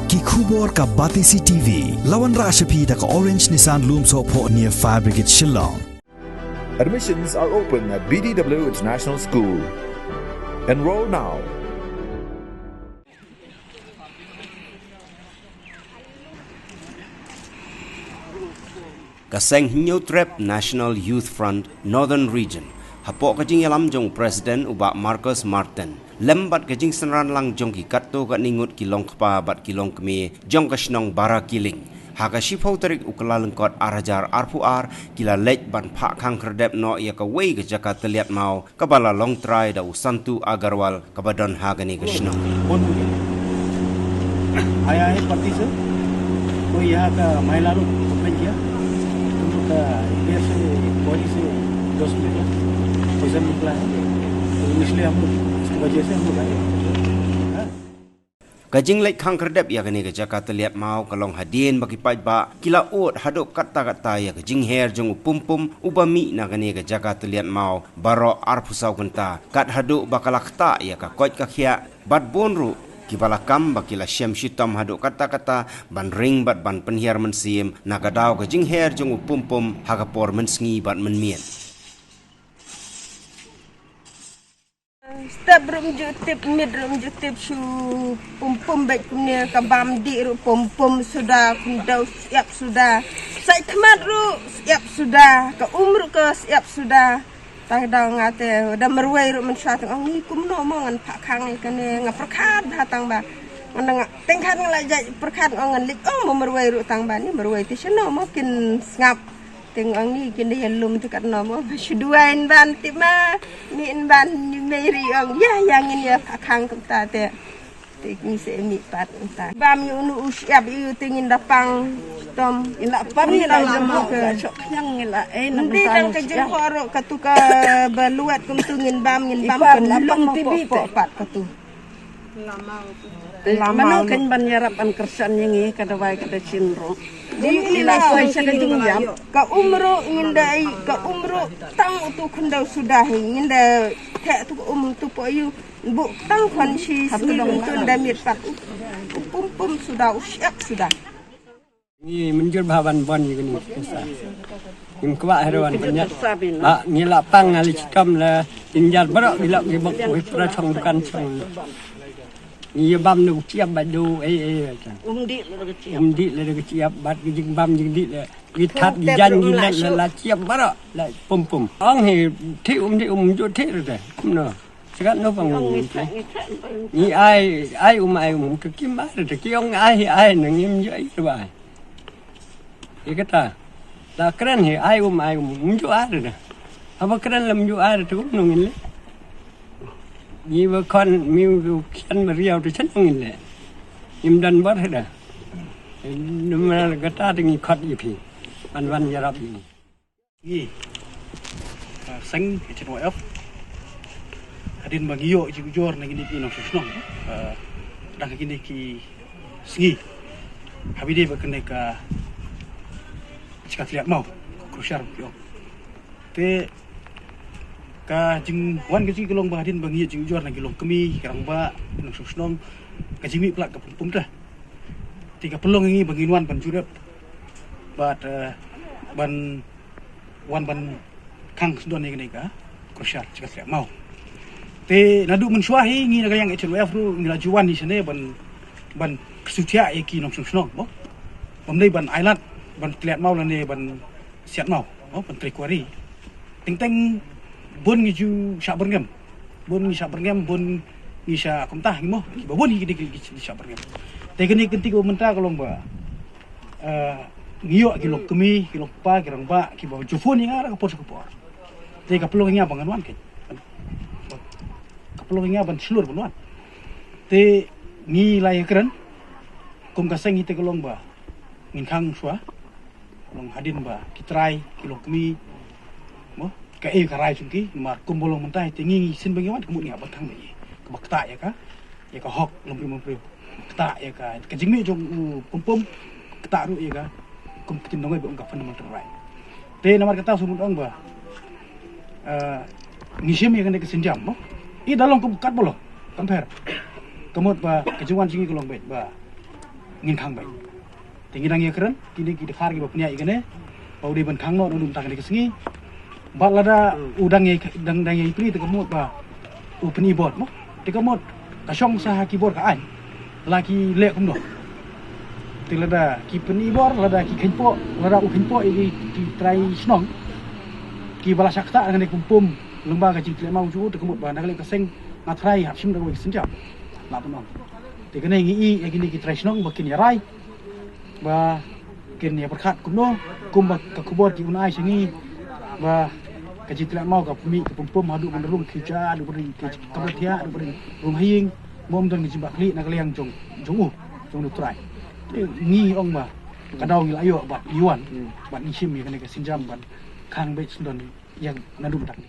Ki khubor ka Batisi TV. Lawan Rashapi da ka Orange Nissan Lumso po near Fire Brigade Shillong. Admissions are open at BDW International School. Enroll now. Kaseng Hinyo Trep National Youth Front Northern Region. Hapok kajing yalam jong Presiden ubak Marcus Martin. Lembat kajing senran lang jong ki katto kat ningut kilong kpa bat kilong kemi jong kasnong bara kiling. Haka shipau tarik ukala lengkot arajar arpuar kila lej ban pak kang kerdep no ia ka wei ke Jakarta liat mau kabala long try da usantu agarwal kabadon hagani kasnong. Ayah seperti itu. Oh ya ke महिला लोग अपने किया उनका इधर से बॉडी से 10 मिनट पैसा निकला है तो इसलिए हम लोग इसकी वजह से हम लोग आए. Kajing lek kang kerdep ya kani ke Jakarta liat mau kalong hadien bagi paj ba kila ot hadok kata-kata ya kajing her jong pum ubami na kani ke Jakarta liat mau baro arpusau kenta kat hadok bakalakta ya ka koit ka khia bat bonru kibalakam bakila syam shitam hadok kata-kata ban ring bat ban penhiar mensim nagadau kajing her jong pum hagapor mensngi bat menmien. Step room jutip, mid room jutip, shu pum baik punya kabam di ru pum sudah, kundau siap sudah, saya kemat ru siap sudah, ke umur ke siap sudah, tang dang ngate, dah meruai ru mensyat, ni kumno mongan pak kang ni kene ngaperkat hatang ba, ngandang tengkat ngelajak perkat ngan lik, meruai ru tang ba ni meruai tiseno mungkin ngap. Tengok ni kini yang lum tu kat nama syuduain ban tima min ban meri ang ya yang ini ya pakang kita te ni semi pat ta bam yu nu usiap yu tingin dapang tom ila pam ni la jemu ke sok yang ila nanti dang ke jeng khoro katuka baluat kum tungin bam kan lapang po pat katu lama kan banyarapan kersan yang ini kada baik kada cinro. Jadi ila saya kajing jam ka umro ngindai ka umro tang tu kundau sudah nginda te tu tu poyu bu tang kon si tu damit pat pum sudah usiap sudah. Ini menjur bahan bon ini kisah. Im kwa heroan banyak. Ngila pang ali cikam la injar barok dilak gibak wifra chong dukan chong. Ni bam nu ciap badu umdi le ciap bat jing bam jing di le gitat gijan gilet la ciap bara la pum ong he thi jo thi rồi no sekat no bang ni ai ke kim ba rồi ki ong ai nang im jo ai ba ikata la kran he ai jo ai apa kran lam jo ai tu no ngin le ni ba kon mi kian beriau tu cenang le imdan bar heda numar gata dengan khot ipi wan yarap ini sang chen wa adin bagio jujur nang ini pino susnong dah kini ki sgi habide bakne ka cikat liat mau krusiar yo te ka jing wan ka jing kelong bahadin bangi jing jor na kelong kemi karang ba nang susnom ka jimi plak ka pum dah tiga pelong ini bangi wan ban jurep bat ban wan ban kang sudon ni ka krusiar cikat liat mau te nadu mensuahi ngi naga yang HLF ru ngila juan di sini ban kesucia eki nang susnom bo pemdai ban island ban liat mau lane ban siat mau ban trikuari ting bon ngi ju syak berngam bon ngi syak komtah ngimo ki bon ngi di syak berngam te geni kenti ko menta kalong ba ngiyo ki lok kemi ki lok pa ki rang ba ki ba jufon ngi ara ko por te ka pelong ngi abangan wan ke ka pelong ngi aban seluruh bonwan te ngi lai keren kum ka sengi te kalong ba ngin khang swa long hadin ba ki try ki lok kemi ka karai sungki mar kumbolong mentai tingi sin bagaimana kemudian apa tang ni ke bakta ya ka hok lom priu kta ya ka jingmi jong pum kta ru ya ka kum kitin dong ba ungkap fundamental right te namar kata sumun ong ba ngisim ya kan ke senjam mo i dalong kum kat bolo compare kemut ba kejuan singi kolong bet ba ngin khang bai tingi dang ye keren kini ki dekhar ki bapnya igane bau di ban khang no dum tak ni kesengi bat lada udang ye dang ye pri te kemut ba upni bot mo te kemut ka syong sa keyboard ka ai laki lek kum do te lada ki peni bor lada ki khenpo lada u khenpo i ki try snong ki bala sakta ngane kumpum lembang ka cikle mau ju te kemut ba nak le ka seng na try hap sim da wi senja la pun te kene ngi i gini ki try snong ba kin ya rai ba kin ya perkhat kum no kum ba ka keyboard ki unai sengi ba ka cikle mau ka pumi ka pumpum hadu menderung kija adu beri ka kabatia adu beri rumah hing mom dan ki bakli nak le yang jong jong du try ngi ong ba kadau ngi ayo bat yuan bat ni sim ni kene ka sinjam ban khang be sundon yang nadum tak ni